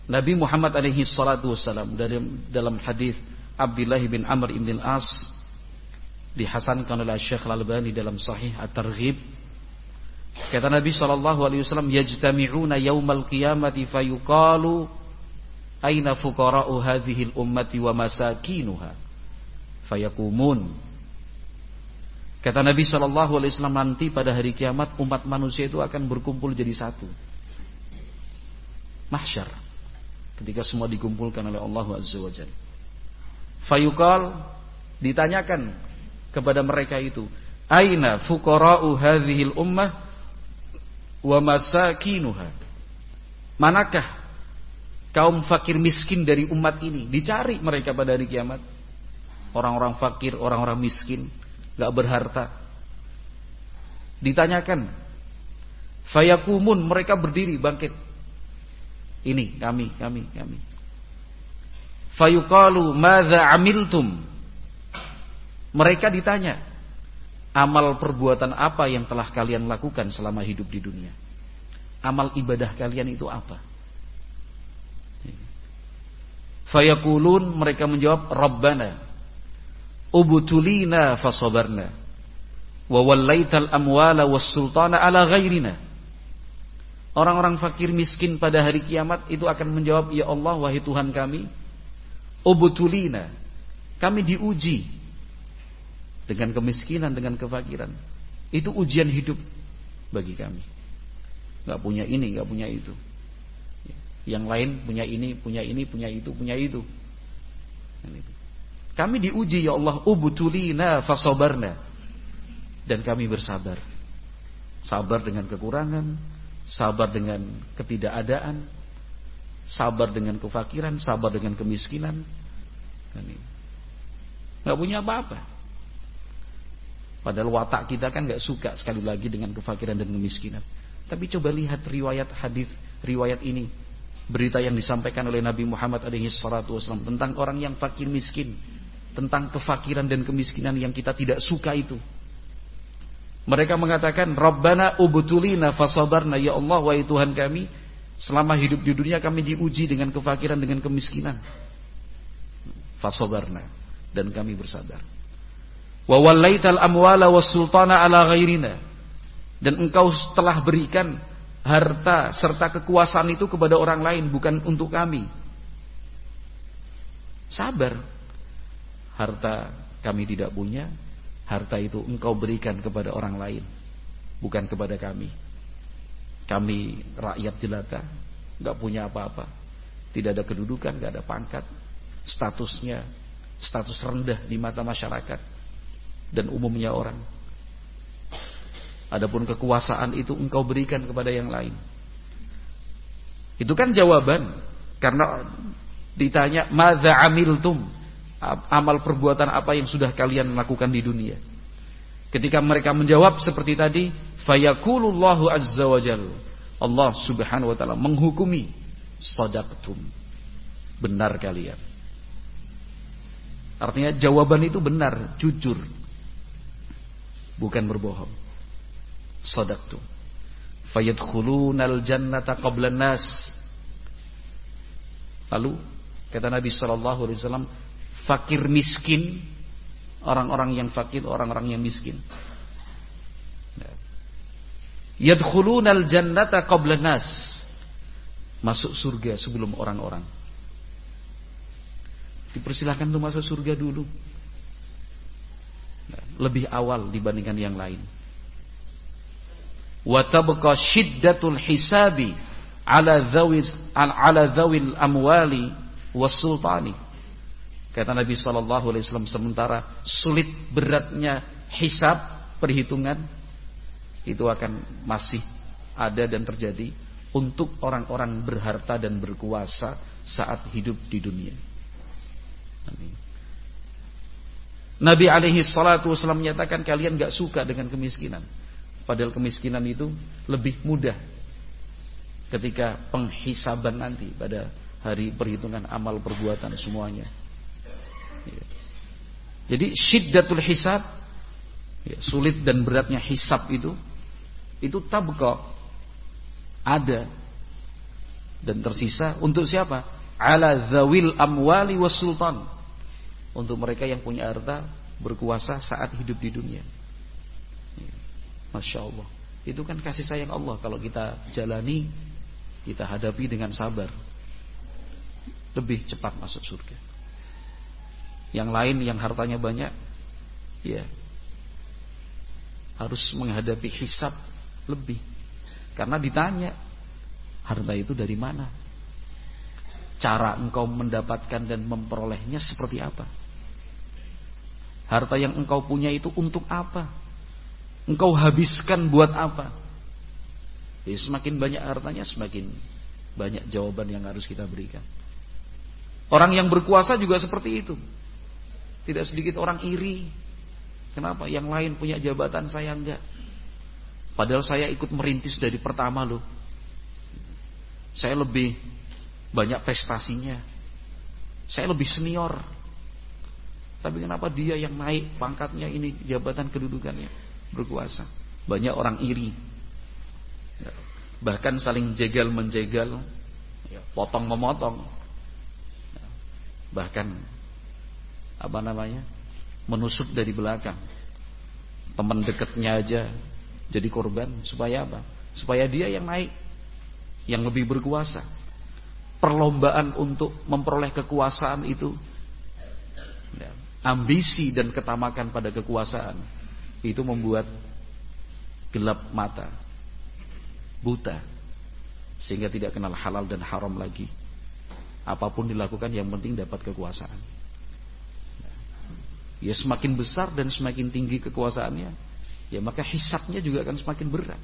Nabi Muhammad alaihi salatu wassalam dalam hadis Abdullah bin Amr ibn al-As dihasankan oleh Syekh Al-Albani dalam Sahih At-Targhib, kata Nabi sallallahu alaihi wasallam, yajtami'una yaumal qiyamati fayuqalu aina fuqara'u hadhihi al-ummati wa masakinuha fayaqumun. Kata Nabi sallallahu alaihi wasallam, nanti pada hari kiamat umat manusia itu akan berkumpul jadi satu. Mahsyar, ketika semua dikumpulkan oleh Allah Azza wa Jalla. Fayuqal, ditanyakan kepada mereka itu, aina fuqara'u hadhil ummah wa masakinuha, manakah kaum fakir miskin dari umat ini? Dicari mereka pada hari kiamat, orang-orang fakir, orang-orang miskin, gak berharta. Ditanyakan, fayakumun, mereka berdiri bangkit, ini kami. Fayuqalu madza amiltum, mereka ditanya, amal perbuatan apa yang telah kalian lakukan selama hidup di dunia? Amal ibadah kalian itu apa? Fayaqulun, mereka menjawab, Rabbana ubtulina fasabarna wa wallaital amwala was sultana ala ghairina. Orang-orang fakir miskin pada hari kiamat itu akan menjawab, ya Allah, wahai Tuhan kami, ubtulina, kami diuji dengan kemiskinan, dengan kefakiran. Itu ujian hidup bagi kami. Gak punya ini, gak punya itu. Yang lain punya ini, punya itu, punya itu. Kami diuji, ya Allah, ubtulina fasabarna, dan kami bersabar. Sabar dengan kekurangan, sabar dengan ketidakadaan, sabar dengan kefakiran, sabar dengan kemiskinan. Gak punya apa-apa. Padahal watak kita kan gak suka sekali lagi dengan kefakiran dan kemiskinan. Tapi coba lihat riwayat hadis, riwayat ini, berita yang disampaikan oleh Nabi Muhammad SAW tentang orang yang fakir miskin, tentang kefakiran dan kemiskinan yang kita tidak suka itu. Mereka mengatakan, Rabbana ubtulina fasabarna, ya Allah, wahai Tuhan kami, selama hidup di dunia kami diuji dengan kefakiran, dengan kemiskinan. Fasabarna, dan kami bersabar. Wa wallaital amwala was sultana ala ghairina, dan engkau telah berikan harta serta kekuasaan itu kepada orang lain, bukan untuk kami. Sabar. Harta kami tidak punya, harta itu engkau berikan kepada orang lain, bukan kepada kami. Kami rakyat jelata, gak punya apa-apa, tidak ada kedudukan, gak ada pangkat, statusnya status rendah di mata masyarakat dan umumnya orang. Adapun kekuasaan itu engkau berikan kepada yang lain. Itu kan jawaban, karena ditanya madza amiltum, amal perbuatan apa yang sudah kalian lakukan di dunia. Ketika mereka menjawab seperti tadi, fayaqulullahu azza wajalla, Allah subhanahu wa ta'ala menghukumi, shadaqtum, benar kalian. Artinya jawaban itu benar, jujur, bukan berbohong. Shadaqtum fayadkhulunal jannata qablan nas. Lalu kata Nabi SAW, fakir miskin, orang-orang yang fakir, orang-orang yang miskin, yadkhulunal jannata qablan nas, masuk surga sebelum orang-orang. Dipersilahkan untuk masuk surga dulu, lebih awal dibandingkan yang lain. Wa tabqa shiddatul hisabi ala dhawil amwali was sultani. Kata Nabi SAW, sementara sulit beratnya hisab, perhitungan, itu akan masih ada dan terjadi untuk orang-orang berharta dan berkuasa saat hidup di dunia. Nabi SAW menyatakan, kalian gak suka dengan kemiskinan, padahal kemiskinan itu lebih mudah ketika penghisaban nanti pada hari perhitungan amal perbuatan semuanya. Jadi syiddatul hisab, sulit dan beratnya hisab itu tabqa, ada Dan tersisa untuk siapa? Ala dzawil amwali was sultan. Untuk mereka yang punya harta, berkuasa saat hidup di dunia. Masya Allah. Itu kan kasih sayang Allah. Kalau kita jalani, kita hadapi dengan sabar, lebih cepat masuk surga. Yang lain yang hartanya banyak, ya harus menghadapi hisab lebih. Karena ditanya, harta itu dari mana? Cara engkau mendapatkan dan memperolehnya seperti apa? Harta yang engkau punya itu untuk apa? Engkau habiskan buat apa? Jadi semakin banyak hartanya, semakin banyak jawaban yang harus kita berikan. Orang yang berkuasa juga seperti itu. Tidak sedikit orang iri. Kenapa? Yang lain punya jabatan, saya enggak. Padahal saya ikut merintis dari pertama loh. Saya lebih banyak prestasinya. Saya lebih senior. Tapi kenapa dia yang naik pangkatnya, ini jabatan kedudukannya, berkuasa? Banyak orang iri. Bahkan saling jegal menjegal, potong memotong. Bahkan menusuk dari belakang. Teman dekatnya aja jadi korban. Supaya apa? Supaya dia yang naik, yang lebih berkuasa. Perlombaan untuk memperoleh kekuasaan itu, ambisi dan ketamakan pada kekuasaan itu membuat gelap mata, buta, sehingga tidak kenal halal dan haram lagi. Apapun dilakukan yang penting dapat kekuasaan. Ya semakin besar dan semakin tinggi kekuasaannya, ya maka hisabnya juga akan semakin berat.